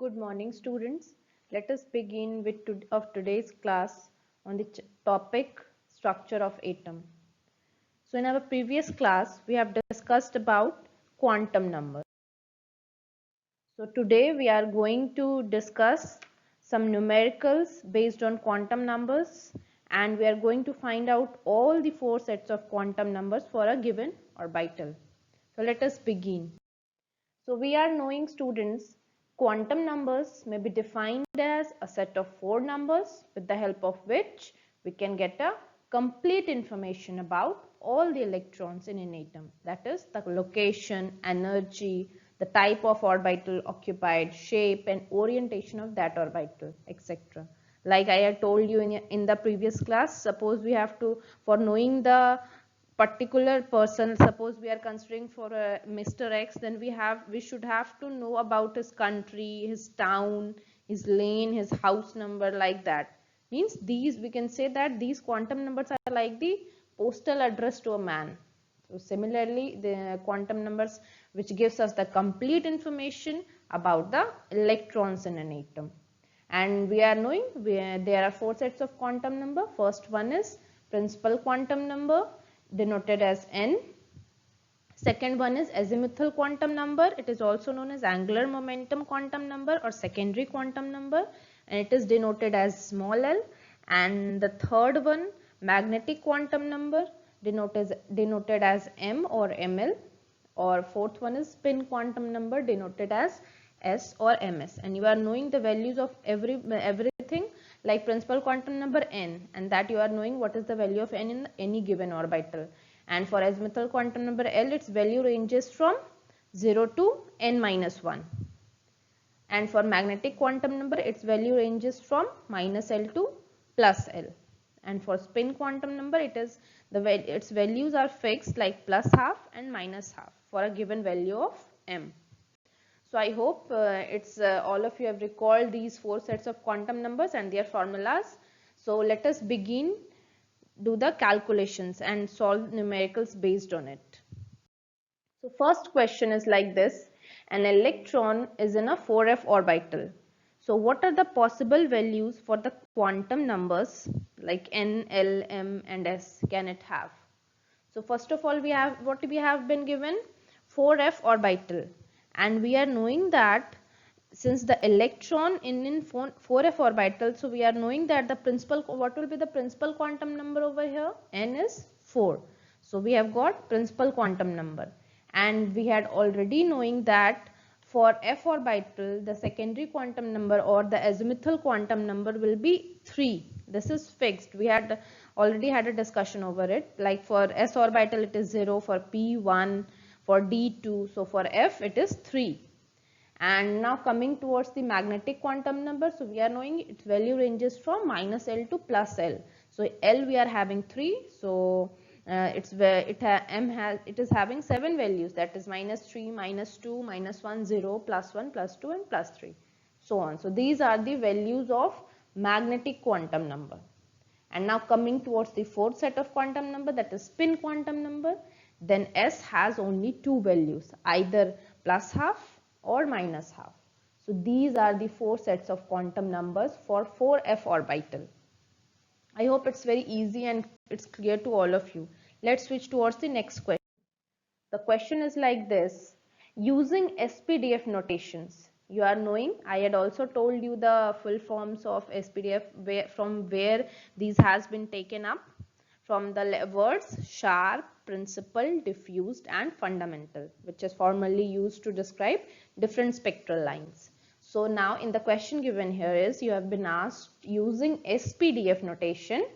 Good morning, students. Let us begin with today's class on the topic structure of atom. So in our previous class, we have discussed about quantum numbers. So today we are going to discuss some numericals based on quantum numbers, and we are going to find out all the four sets of quantum numbers for a given orbital. So let us begin. So we are knowing, students, quantum numbers may be defined as a set of four numbers with the help of which we can get a complete information about all the electrons in an atom. That is the location, energy, the type of orbital occupied, shape and orientation of that orbital, etc. Like I had told you in the previous class, suppose we have to, for knowing the particular person, suppose we are considering for Mr. X, then we should have to know about his country, his town, his lane, his house number, like that. Means these, we can say that these quantum numbers are like the postal address to a man. So similarly, the quantum numbers which gives us the complete information about the electrons in an atom. And we are knowing there are four sets of quantum number. First one is principal quantum number, denoted as n. Second one is azimuthal quantum number. It is also known as angular momentum quantum number or secondary quantum number, and it is denoted as small l. And the third one, magnetic quantum number, denoted as m or ml. Or fourth one is spin quantum number, denoted as s or ms. And you are knowing the values of everything, like principal quantum number n, and that you are knowing what is the value of n in any given orbital. And for azimuthal quantum number L, its value ranges from 0 to n minus 1. And for magnetic quantum number, its value ranges from minus L to plus L. And for spin quantum number, its values are fixed, like plus half and minus half for a given value of m. So I hope all of you have recalled these four sets of quantum numbers and their formulas. So let us begin, do the calculations and solve numericals based on it. So first question is like this: an electron is in a 4f orbital. So what are the possible values for the quantum numbers like n, l, m and s can it have? So first of all, we have been given 4f orbital, and we are knowing that since the electron in 4f orbital, so we are knowing that the principal, what will be the principal quantum number over here? N is 4. So we have got principal quantum number, and we had already knowing that for f orbital the secondary quantum number or the azimuthal quantum number will be 3. This is fixed. We had already had a discussion over it. Like for s orbital it is 0, for p 1, for d 2, so for f it is 3. And now coming towards the magnetic quantum number, so we are knowing its value ranges from minus L to plus L. So L we are having 3, so it is having 7 values, that is minus 3, minus 2, minus 1, 0, plus 1, plus 2 and plus 3, so on. So these are the values of magnetic quantum number. And now coming towards the fourth set of quantum number, that is spin quantum number, then S has only 2 values, either plus half or minus half. So these are the 4 sets of quantum numbers for 4f orbital. I hope it's very easy and it's clear to all of you. Let's switch towards the next question. The question is like this: using SPDF notations, you are knowing, I had also told you the full forms of SPDF, from where these has been taken up, from the words sharp, principal, diffused and fundamental, which is formally used to describe different spectral lines. So now in the question given here is, you have been asked, using SPDF notation,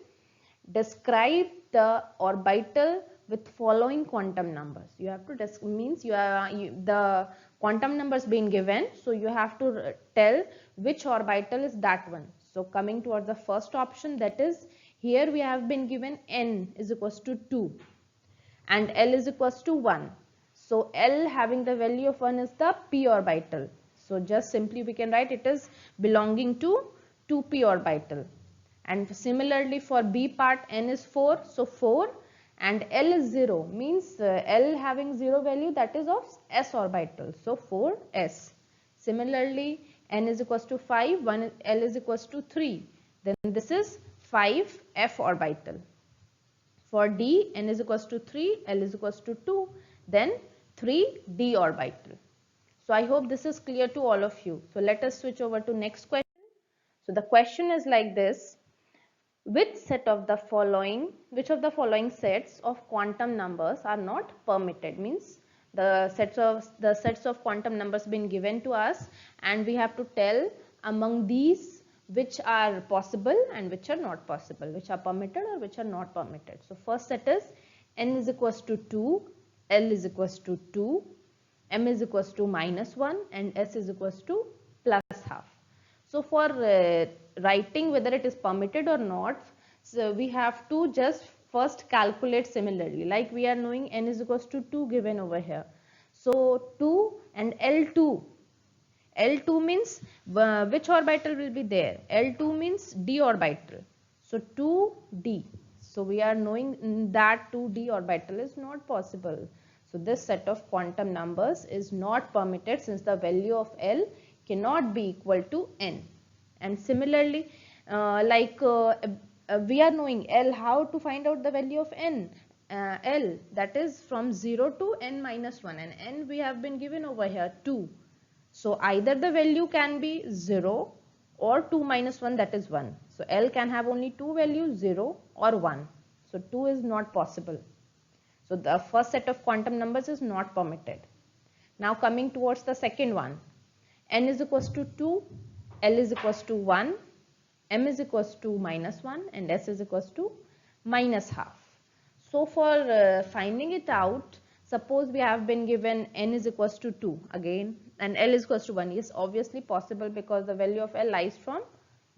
describe the orbital with following quantum numbers. You have to the quantum numbers being given, so you have to tell which orbital is that one. So coming towards the first option, that is, here we have been given n is equals to 2 and L is equals to 1. So L having the value of 1 is the p orbital. So just simply we can write it is belonging to 2p orbital. And similarly for B part, n is 4, so 4, and L is 0, means L having 0 value, that is of s orbital, so 4s. Similarly n is equals to 5, L is equals to 3. Then this is 5f orbital. For d, n is equals to 3, L is equals to 2, then 3d orbital. So I hope this is clear to all of you. So let us switch over to next question. So the question is like this: which of the following sets of quantum numbers are not permitted? Means the sets of quantum numbers been given to us, and we have to tell among these which are possible and which are not possible, which are permitted or which are not permitted. So first set is n is equals to 2, L is equals to 2, m is equals to -1, and s is equals to plus half. So for writing whether it is permitted or not, so we have to just first calculate similarly, like we are knowing n is equals to 2 given over here. So 2 and L2. L2 means which orbital will be there? L2 means d orbital. So 2d. So we are knowing that 2d orbital is not possible. So this set of quantum numbers is not permitted, since the value of L cannot be equal to n. And similarly, we are knowing L, how to find out the value of n? L, that is from 0 to n minus 1, and n we have been given over here 2. So either the value can be 0 or 2 minus 1, that is 1. So L can have only two values, 0 or 1. So 2 is not possible. So the first set of quantum numbers is not permitted. Now coming towards the second one, n is equals to 2, L is equals to 1, m is equals to -1, and s is equals to minus half. So for finding it out, suppose we have been given n is equals to 2 again and L is equals to 1. Yes, obviously possible, because the value of L lies from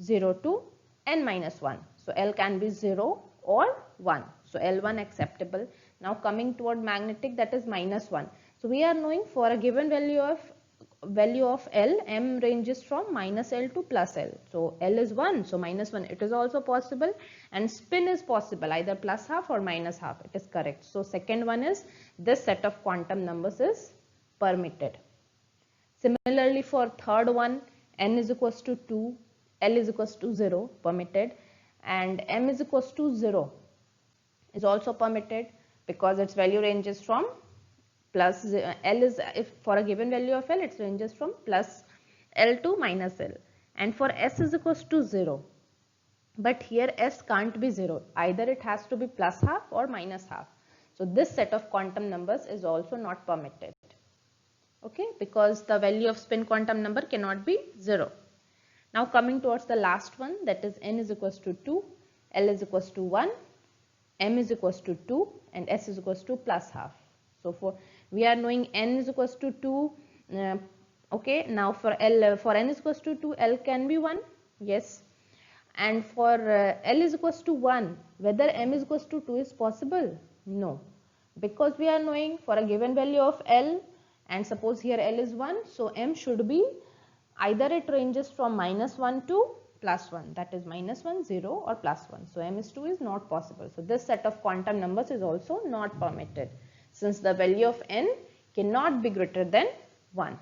0 to n minus 1. So L can be 0 or 1. So L1 acceptable. Now coming toward magnetic, that is -1. So we are knowing for a given value of L, m ranges from -L to +L. So L is 1, so -1, it is also possible, and spin is possible, either plus half or minus half, it is correct. So second one is, this set of quantum numbers is permitted. Similarly for third one, n is equals to 2, L is equals to 0, permitted, and m is equals to 0 is also permitted, because its value ranges from plus L is, if for a given value of L, it ranges from plus L to minus L, and for S is equals to 0. But here S can't be 0, either it has to be plus half or minus half. So this set of quantum numbers is also not permitted. Okay, because the value of spin quantum number cannot be 0. Now coming towards the last one, that is n is equals to 2, L is equals to 1, m is equals to 2, and s is equals to plus half. So for we are knowing n is equals to 2. Okay, now for n is equals to 2, L can be 1. Yes. And for L is equals to 1, whether m is equals to 2 is possible? No. Because we are knowing for a given value of L, and suppose here L is 1, so m should be either it ranges from -1 to +1, that is -1, 0 or +1. So m is 2 is not possible. So this set of quantum numbers is also not permitted, since the value of n cannot be greater than 1.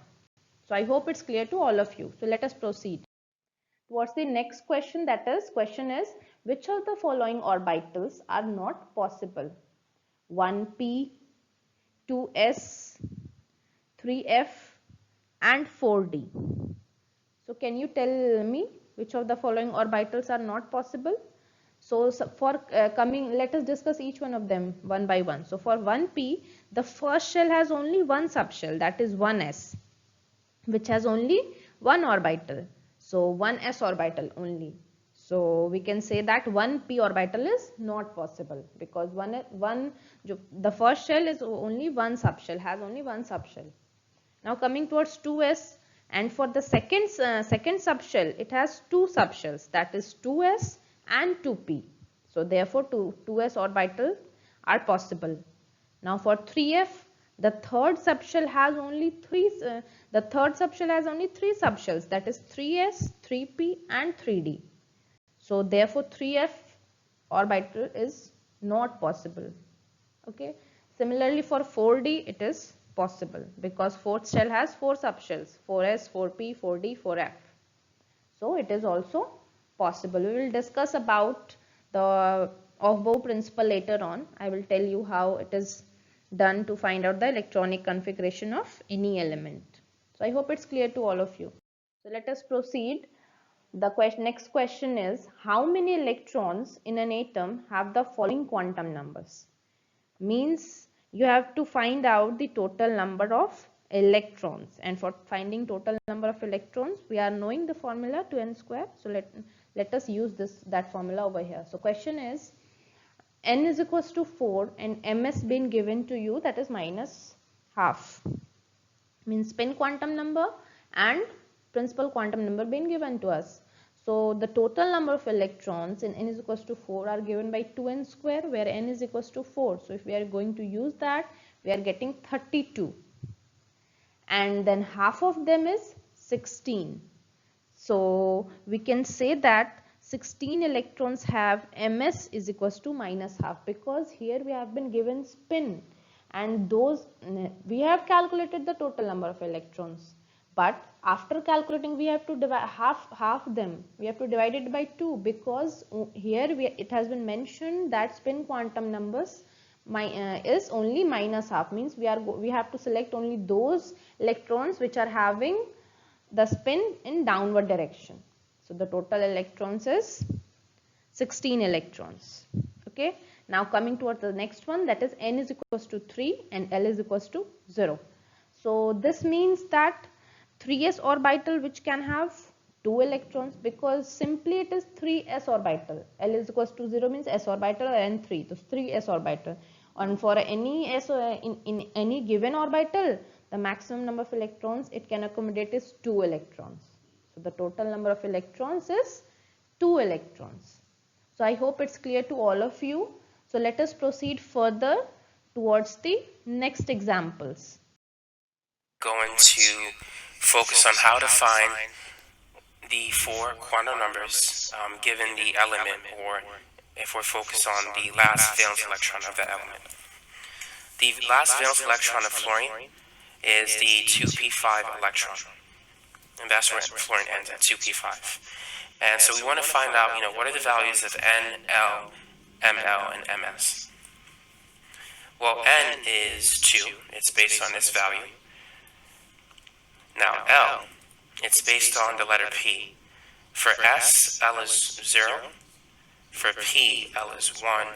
So I hope it's clear to all of you. So let us proceed towards the next question, that is, question is, which of the following orbitals are not possible? 1p, 2s, 3f and 4d. So can you tell me which of the following orbitals are not possible? So for let us discuss each one of them one by one. So for 1p, the first shell has only one subshell, that is 1s, which has only one orbital. So 1s orbital only. So we can say that 1p orbital is not possible, because the first shell is only one subshell, has only one subshell. Now coming towards 2s, and for the second subshell, it has two subshells, that is 2s and 2p. So therefore 2s orbital are possible. Now for 3f, the third subshell has only three subshells, that is 3s, 3p and 3d. So therefore 3f orbital is not possible. Okay. Similarly for 4d, it is possible, because fourth shell has 4 subshells, 4s, 4p, 4d, 4f. So it is also possible. We will discuss about the Aufbau principle later on. I will tell you how it is done to find out the electronic configuration of any element. So I hope it's clear to all of you. So let us proceed. The next question is, how many electrons in an atom have the following quantum numbers? Means you have to find out the total number of electrons, and for finding total number of electrons we are knowing the formula 2n square. So let us use that formula over here. So question is, n is equals to 4 and ms been given to you, that is minus half, means spin quantum number and principal quantum number being given to us. So the total number of electrons in n is equals to 4 are given by 2n square, where n is equals to 4. So if we are going to use that, we are getting 32, and then half of them is 16. So we can say that 16 electrons have ms is equals to minus half, because here we have been given spin, and those we have calculated the total number of electrons, but after calculating we have to divide half them, we have to divide it by 2, because here it has been mentioned that spin quantum numbers is only minus half, means we have to select only those electrons which are having the spin in downward direction. So the total electrons is 16 electrons. Okay. Now coming towards the next one, that is n is equals to 3 and L is equals to 0. So this means that 3s orbital which can have 2 electrons, because simply it is 3s orbital. L is equals to 0 means s orbital and 3. So 3s orbital. And for any s in any given orbital, the maximum number of electrons it can accommodate is 2 electrons. So the total number of electrons is 2 electrons. So I hope it's clear to all of you. So let us proceed further towards the next examples. Going to focus on how to find the 4 quantum numbers given the element, or if we're focused on the last valence electron of the element. The last valence electron of fluorine is the 2p5 electron, and that's where fluorine ends, at 2p5. And so we want to find out, what are the values of N, L, Ml, and Ms. Well, N is 2. It's based on this value. Now, L, it's based on the letter P. For S, L is 0. For P, L is 1.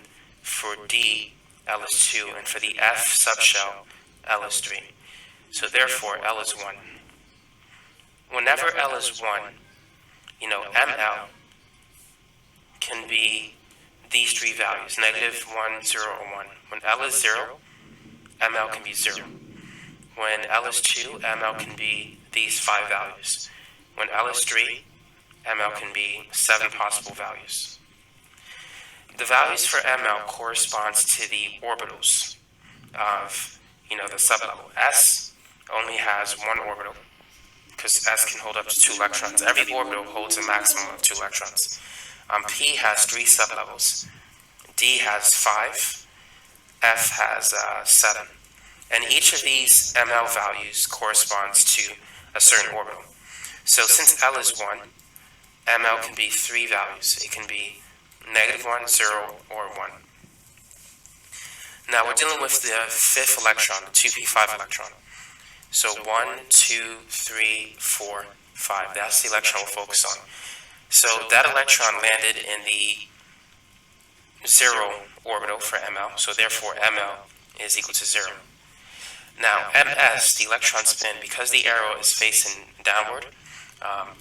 For D, L is 2. And for the F subshell, L is 3. So therefore, L is 1. Whenever L is 1, ML can be these 3 values, negative, 1, 0, or 1. When L is 0, ML can be 0. When L is 2, ML can be these 5 values. When L is 3, ML can be 7 possible values. The values for ML corresponds to the orbitals of, the sublevel. S only has 1 orbital, because S can hold up to 2 electrons. Every orbital holds a maximum of 2 electrons. P has 3 sublevels. D has 5. F has 7. And each of these ML values corresponds to a certain orbital. So since L is 1, ML can be 3 values. It can be negative 1, 0, or 1. Now we're dealing with the 5th electron, the 2p5 electron. So 1, 2, 3, 4, 5. That's the electron we'll focus on. So that electron landed in the 0 orbital for ML. So therefore ML is equal to 0. Now MS, the electron spin, because the arrow is facing downward,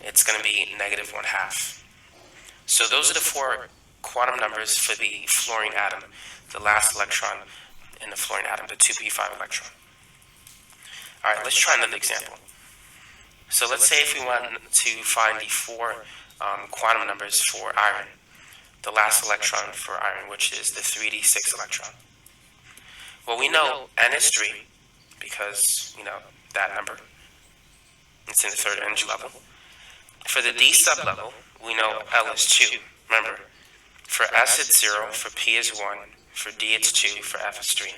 it's going to be negative 1/2. So those are the 4 quantum numbers for the fluorine atom, the last electron in the fluorine atom, the 2p5 electron. Alright, let's try another example. So let's say if we want to find the 4 quantum numbers for iron, the last electron for iron, which is the 3d6 electron. Well, we know N is 3, because, that number, it's in the 3rd energy level. For the D sublevel, we know L is 2. Remember, for S it's 0, for P is 1, for D it's 2, for F is 3.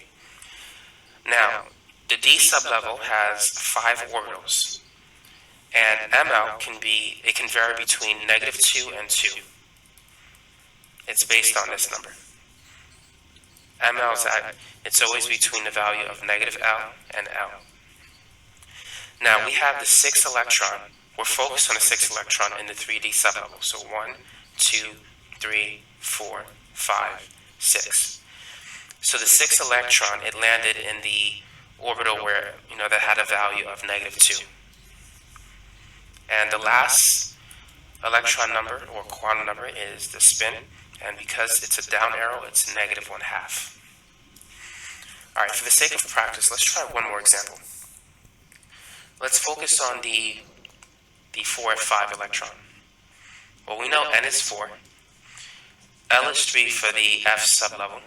Now, the d sublevel has 5 orbitals, and ML can vary between -2 and 2. It's based on this number. ML it's always between the value of -L and L. Now we have the 6th electron. We're focused on the 6th electron in the 3D sublevel. So 1, 2, 3, 4, 5, 6. So the 6th electron, it landed in the orbital where, that had a value of -2. And the last electron number or quantum number is the spin, and because it's a down arrow, it's -1/2. Alright, for the sake of practice, let's try one more example. Let's focus on the 4f5 electron. Well, we know n is 4, L is 3 for the f sublevel,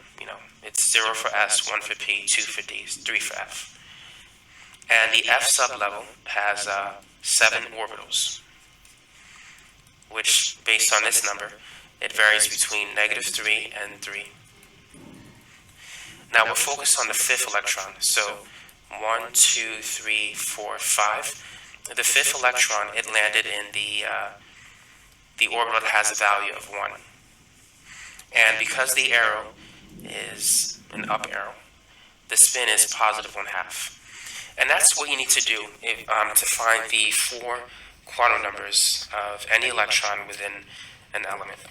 it's 0 for s, 1 for p, 2 for d, 3 for f. And the f sublevel has 7 orbitals, which, based on this number, it varies between -3 and 3. Now we're focused on the 5th electron, so 1, 2, 3, 4, 5. The 5th electron, it landed in the orbital that has a value of 1. And because the arrow is an up arrow, the spin is +1/2. And that's what you need to do to find the 4 quantum numbers of any electron within an element.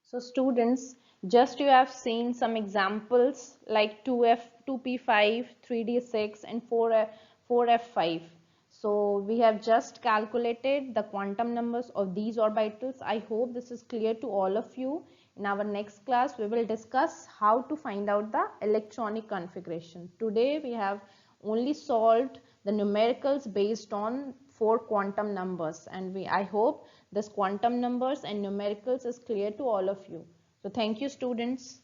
So students, just you have seen some examples like 2f, 2p5, 3d6 and 4f5. So we have just calculated the quantum numbers of these orbitals. I hope this is clear to all of you. In our next class, we will discuss how to find out the electronic configuration. Today we have only solved the numericals based on 4 quantum numbers, and I hope this quantum numbers and numericals is clear to all of you. So thank you students.